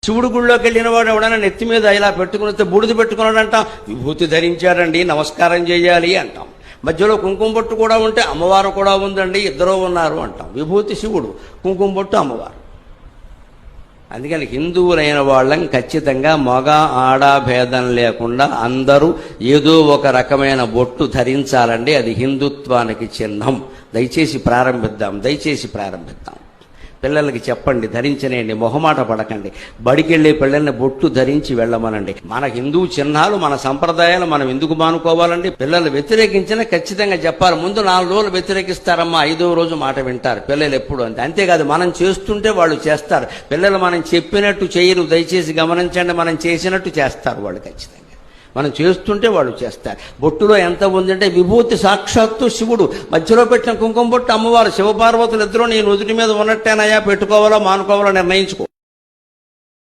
శివుడు గుళ్ళోకి వెళ్ళిన వాడు ఎవడైనా నెత్తి మీద ఇలా పెట్టుకుని బూడిద పెట్టుకున్నాడు అంటాం, విభూతి ధరించాడండి నమస్కారం చేయాలి అంటాం. మధ్యలో కుంకుమ బొట్టు కూడా ఉంటే అమ్మవారు కూడా ఉందండి, ఇద్దరూ ఉన్నారు అంటాం. విభూతి శివుడు, కుంకుమ బొట్టు అమ్మవారు. అందుకని హిందువులైన వాళ్ళం ఖచ్చితంగా మగ ఆడ భేదం లేకుండా అందరూ ఏదో ఒక రకమైన బొట్టు ధరించాలండి. అది హిందుత్వానికి చిహ్నం. దయచేసి ప్రారంభిద్దాం. పిల్లలకి చెప్పండి, ధరించనేయండి, మొహమాట పడకండి. బడికెళ్ళే పిల్లల్ని బొట్టు ధరించి వెళ్ళమనండి. మన హిందూ చిహ్నాలు, మన సంప్రదాయాలు మనం ఎందుకు మానుకోవాలండి? పిల్లలు వ్యతిరేకించినా ఖచ్చితంగా చెప్పాలి. ముందు 4 రోజులు వ్యతిరేకిస్తారమ్మా, 5వ రోజు మాట వింటారు పిల్లలు ఎప్పుడు అంతేకాదు మనం చేస్తుంటే వాళ్ళు చేస్తారు. పిల్లలు మనం చెప్పినట్టు చేయరు, దయచేసి గమనించండి. మనం చేసినట్టు చేస్తారు వాళ్ళు ఖచ్చితంగా. మనం చేస్తుంటే వాళ్ళు చేస్తారు. బొట్టులో ఎంత ఉందంటే విభూతి సాక్షాత్తు శివుడు, మధ్యలో పెట్టిన కుంకుమ బొట్టు అమ్మవారు. శివపార్వతులు ఇద్దరూ నీ నుదుటి మీద ఉన్నట్టేనయ్యా, పెట్టుకోవాలో మానుకోవాలో నిర్ణయించుకో.